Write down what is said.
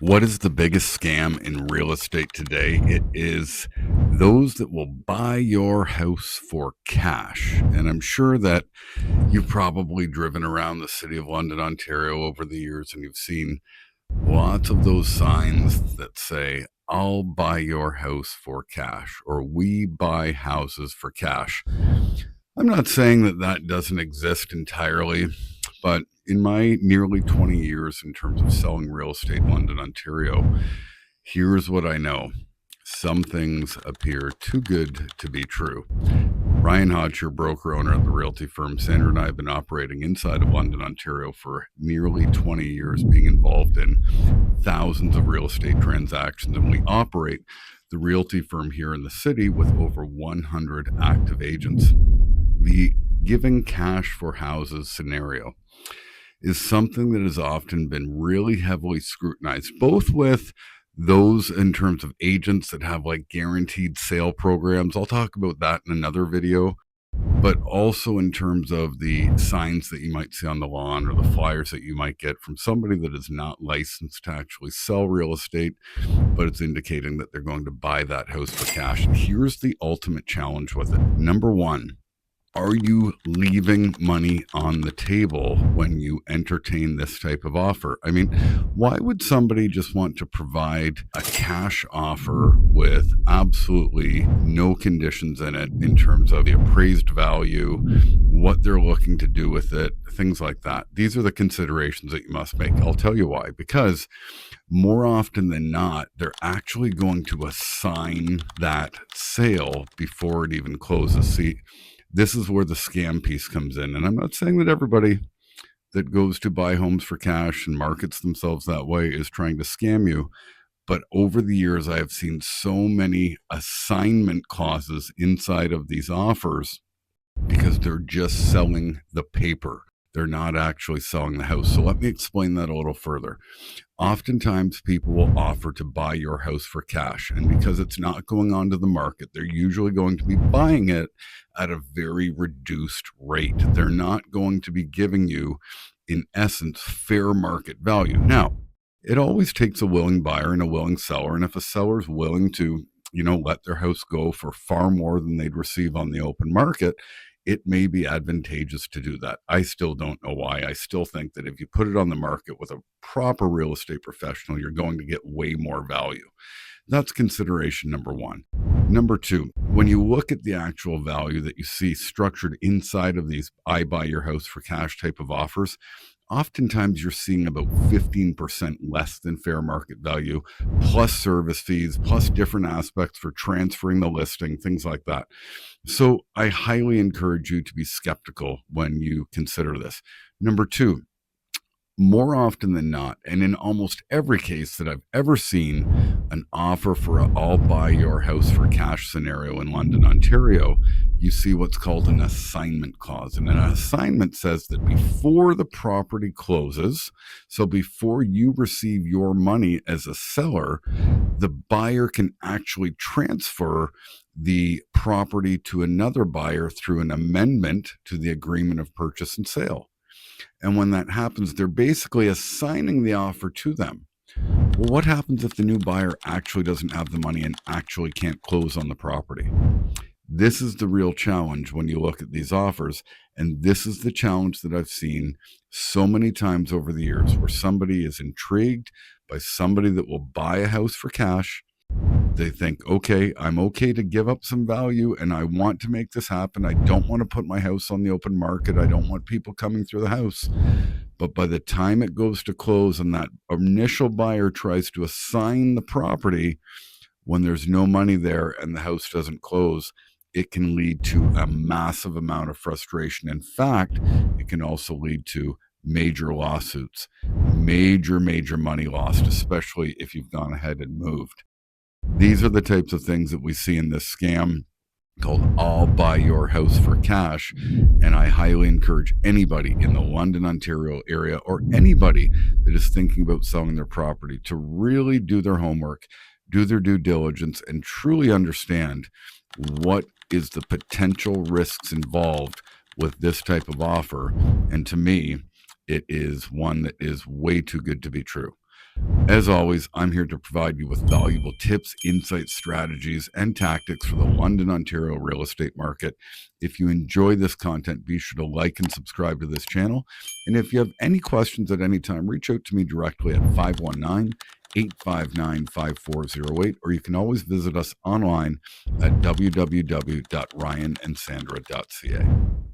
What is the biggest scam in real estate today? It is those that will buy your house for cash. And I'm sure that you've probably driven around the city of London, Ontario over the years, and you've seen lots of those signs that say, I'll buy your house for cash, or we buy houses for cash. I'm not saying that that doesn't exist entirely, but in my nearly 20 years in terms of selling real estate in London, Ontario, here's what I know. Some things appear too good to be true. Ryan Hodge, your broker owner at the realty firm. Sandra and I have been operating inside of London, Ontario for nearly 20 years, being involved in thousands of real estate transactions. And we operate the realty firm here in the city with over 100 active agents. The giving cash for houses scenario is something that has often been really heavily scrutinized, both with those in terms of agents that have like guaranteed sale programs. I'll talk about that in another video, but also in terms of the signs that you might see on the lawn or the flyers that you might get from somebody that is not licensed to actually sell real estate, but it's indicating that they're going to buy that house for cash. And here's the ultimate challenge with it. Number one, are you leaving money on the table when you entertain this type of offer? I mean, why would somebody just want to provide a cash offer with absolutely no conditions in it in terms of the appraised value, what they're looking to do with it, things like that? These are the considerations that you must make. I'll tell you why. Because more often than not, they're actually going to assign that sale before it even closes. See, this is where the scam piece comes in. And I'm not saying that everybody that goes to buy homes for cash and markets themselves that way is trying to scam you. But over the years, I have seen so many assignment clauses inside of these offers because they're just selling the paper. They're not actually selling the house. So let me explain that a little further. Oftentimes, people will offer to buy your house for cash. And because it's not going onto the market, they're usually going to be buying it at a very reduced rate. They're not going to be giving you, in essence, fair market value. Now, it always takes a willing buyer and a willing seller. And if a seller's willing to, let their house go for far more than they'd receive on the open market, it may be advantageous to do that. I still don't know why. I still think that if you put it on the market with a proper real estate professional, you're going to get way more value. That's consideration number one. Number two, when you look at the actual value that you see structured inside of these I buy your house for cash type of offers, oftentimes you're seeing about 15% less than fair market value, plus service fees, plus different aspects for transferring the listing, things like that. So I highly encourage you to be skeptical when you consider this. Number two, more often than not, and in almost every case that I've ever seen an offer for a I'll buy your house for cash scenario in London, Ontario, you see what's called an assignment clause. And an assignment says that before the property closes, so before you receive your money as a seller, the buyer can actually transfer the property to another buyer through an amendment to the agreement of purchase and sale. And when that happens, they're basically assigning the offer to them. Well, what happens if the new buyer actually doesn't have the money and actually can't close on the property? This is the real challenge when you look at these offers. And this is the challenge that I've seen so many times over the years, where somebody is intrigued by somebody that will buy a house for cash. They think, okay, I'm okay to give up some value and I want to make this happen. I don't want to put my house on the open market. I don't want people coming through the house. But by the time it goes to close and that initial buyer tries to assign the property, when there's no money there and the house doesn't close, it can lead to a massive amount of frustration. In fact, it can also lead to major lawsuits, major money lost, especially if you've gone ahead and moved. These are the types of things that we see in this scam called I'll buy your house for cash. And I highly encourage anybody in the London, Ontario area, or anybody that is thinking about selling their property to really do their homework, do their due diligence, and truly understand what is the potential risks involved with this type of offer. And to me, it is one that is way too good to be true. As always, I'm here to provide you with valuable tips, insights, strategies, and tactics for the London, Ontario real estate market. If you enjoy this content, be sure to like and subscribe to this channel. And if you have any questions at any time, reach out to me directly at 519 859 5408, or you can always visit us online at www.ryanandsandra.ca.